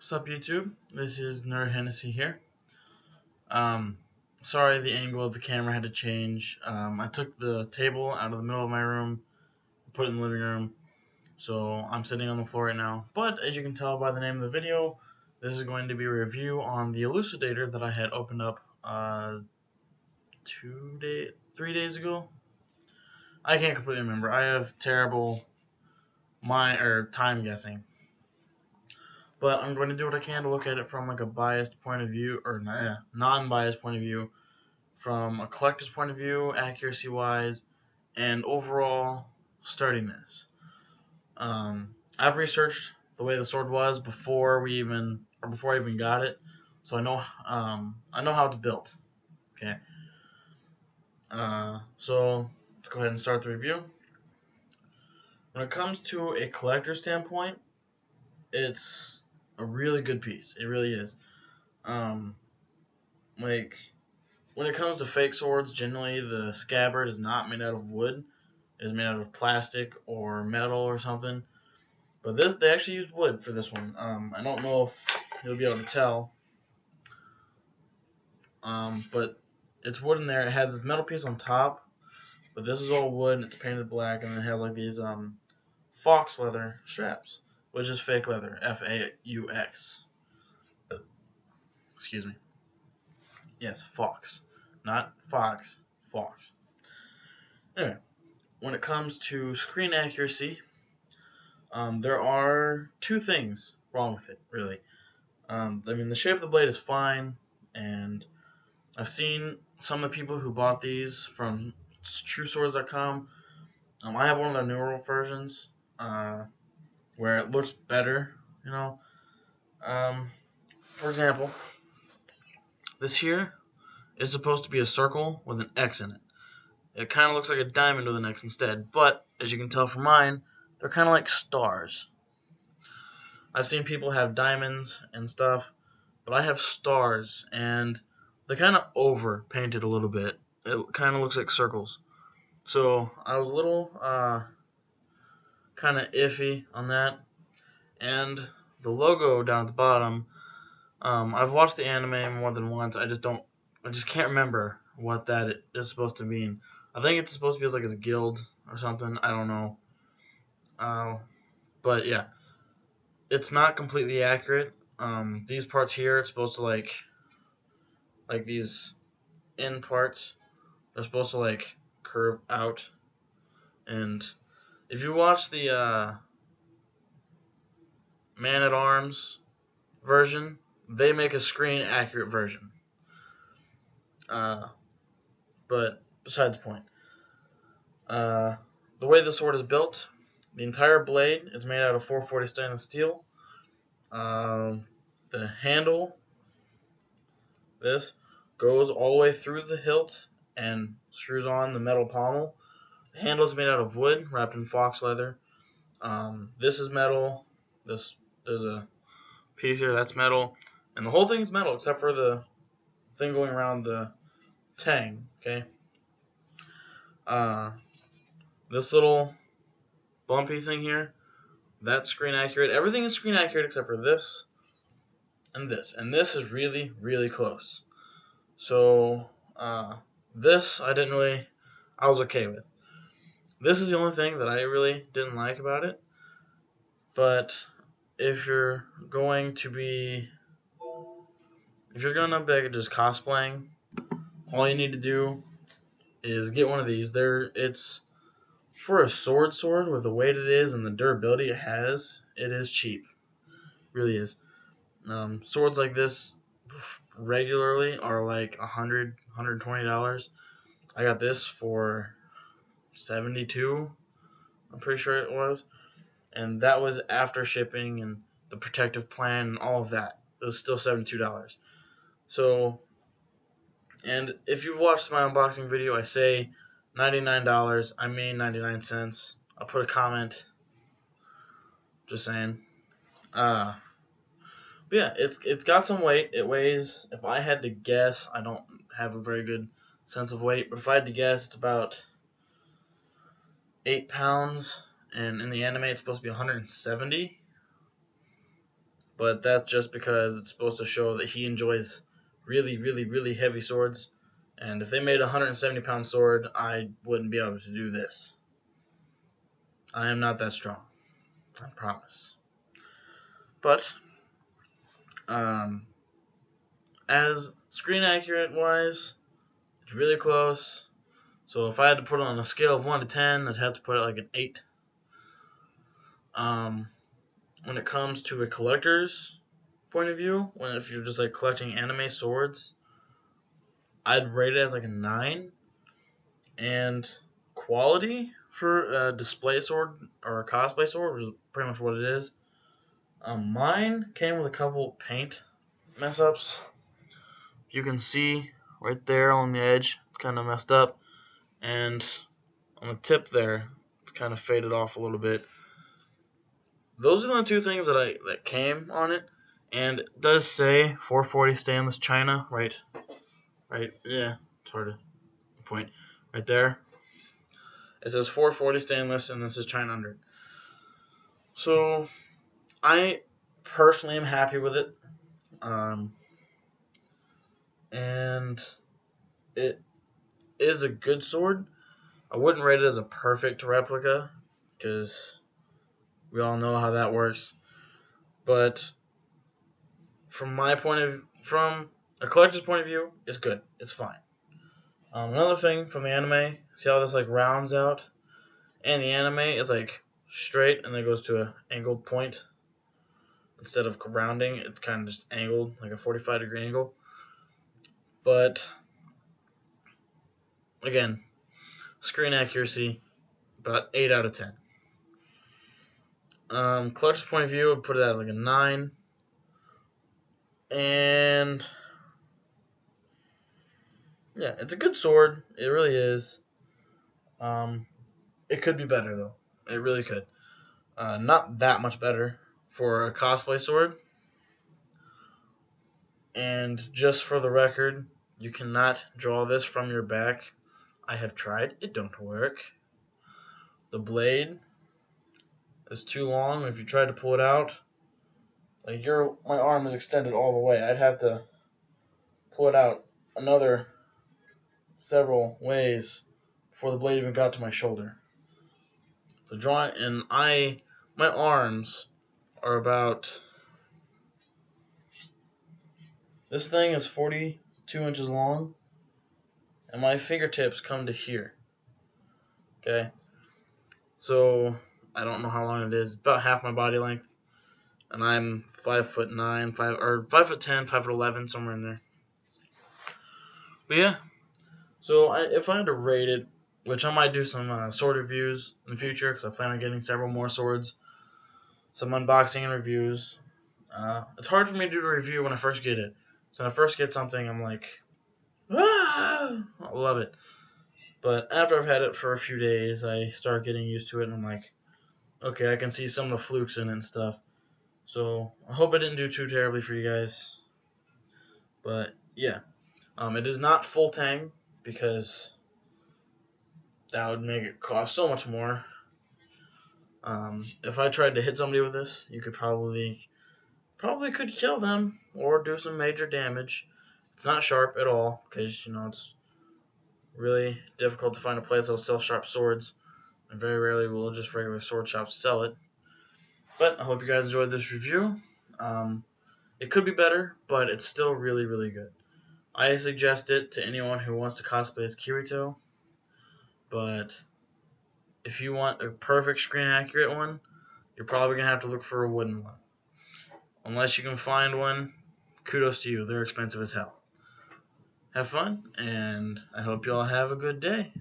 What's up, YouTube? This is Nerd Hennessy here. Um, Sorry the angle of the camera had to change. I took the table out of the middle of my room, put it in the living room, so I'm sitting on the floor right now. But as you can tell by the name of the video, this is going to be a review on the elucidator that I had opened up 3 days ago. I can't completely remember. I have terrible time guessing. But I'm going to do what I can to look at it from like a biased point of view, or non-biased point of view, from a collector's point of view, accuracy-wise, and overall sturdiness. I've researched the way the sword was before I even got it, so I know how it's built. Okay. So let's go ahead and start the review. When it comes to a collector standpoint, it's a really good piece. It really is. Like, when it comes to fake swords, generally the scabbard is not made out of wood. It is made out of plastic or metal or something. But they actually used wood for this one. I don't know if you'll be able to tell. But it's wood in there. It has this metal piece on top, but this is all wood and it's painted black, and it has like these fox leather straps, which is fake leather, F-A-U-X. Excuse me. Yes, fox. Not fox, fox. Anyway, when it comes to screen accuracy, there are two things wrong with it, really. I mean, the shape of the blade is fine, and I've seen some of the people who bought these from TrueSwords.com. I have one of their newer versions, where it looks better, you know. For example, this here is supposed to be a circle with an X in it. It kind of looks like a diamond with an X instead, but as you can tell from mine, they're kind of like stars. I've seen people have diamonds and stuff, but I have stars, and they kind of over-painted a little bit. It kind of looks like circles. So I was a little kind of iffy on that. And the logo down at the bottom, I've watched the anime more than once. I just can't remember what that is supposed to mean. I think it's supposed to be like a guild or something. I don't know. But yeah, it's not completely accurate. These parts here, it's supposed to like these end parts, they're supposed to like curve out. And if you watch the Man-at-Arms version, they make a screen accurate version. But besides the point, the way the sword is built, the entire blade is made out of 440 stainless steel. The handle, this, goes all the way through the hilt and screws on the metal pommel. The handle is made out of wood wrapped in fox leather. This is metal. There's a piece here that's metal, and the whole thing's metal except for the thing going around the tang. Okay. This little bumpy thing here, that's screen accurate. Everything is screen accurate except for this and this, and this is really, really close. So this I was okay with. This is the only thing that I really didn't like about it. But if you're going to be just cosplaying, all you need to do is get one of these. It's for a sword with the weight it is and the durability it has, it is cheap. It really is. Swords like this regularly are like $100, $120. I got this for $72, I'm pretty sure it was, and that was after shipping and the protective plan and all of that. It was still $72. So, and if you've watched my unboxing video, I say $99. I mean 99 cents. I'll put a comment. Just saying. But yeah, it's got some weight. It weighs, if I had to guess, I don't have a very good sense of weight, but if I had to guess, it's about 8 pounds, and in the anime it's supposed to be 170. but that's just because it's supposed to show that he enjoys really, really, really heavy swords. And if they made a 170-pound sword, I wouldn't be able to do this. I am not that strong, I promise. But as screen accurate wise, it's really close. So if I had to put it on a scale of 1 to 10, I'd have to put it like an 8. When it comes to a collector's point of view, if you're just like collecting anime swords, I'd rate it as like a 9. And quality for a display sword or a cosplay sword, which is pretty much what it is, mine came with a couple paint mess ups. You can see right there on the edge, it's kind of messed up, and on the tip there, it's kind of faded off a little bit. Those are the two things that came on it, and it does say 440 stainless China, right, yeah, it's hard to point, right there. It says 440 stainless, and this is China under it. So, I personally am happy with it, and it is a good sword. I wouldn't rate it as a perfect replica, because we all know how that works. But from a collector's point of view, it's good. It's fine. Another thing from the anime, see how this like rounds out? And the anime is like straight and then goes to an angled point. Instead of rounding, it's kind of just angled, like a 45-degree angle. But again, screen accuracy, about 8 out of 10. Collector's point of view, I'd put it at like a 9. And yeah, it's a good sword. It really is. It could be better though. It really could. Not that much better for a cosplay sword. And just for the record, you cannot draw this from your back. I have tried. It don't work. The blade is too long. If you try to pull it out, like my arm is extended all the way. I'd have to pull it out another several ways before the blade even got to my shoulder. The drawing, and my arms are about, this thing is 42 inches long, and my fingertips come to here. Okay, so I don't know how long it is. It's about half my body length, and I'm 5'9", 5'10", 5'11", somewhere in there. But yeah, so if I had to rate it, which I might do some sword reviews in the future, because I plan on getting several more swords, some unboxing and reviews. It's hard for me to do a review when I first get it. So when I first get something, I'm like, ah, I love it. But after I've had it for a few days, I start getting used to it, and I'm like, okay, I can see some of the flukes in it and stuff. So I hope I didn't do too terribly for you guys. But yeah, it is not full tang, because that would make it cost so much more. If I tried to hit somebody with this, you could probably could kill them or do some major damage. It's not sharp at all, because it's really difficult to find a place that will sell sharp swords, and very rarely will just regular sword shops sell it. But I hope you guys enjoyed this review. It could be better, but it's still really, really good. I suggest it to anyone who wants to cosplay as Kirito. But if you want a perfect screen accurate one, you're probably going to have to look for a wooden one. Unless you can find one, kudos to you. They're expensive as hell. Have fun, and I hope you all have a good day.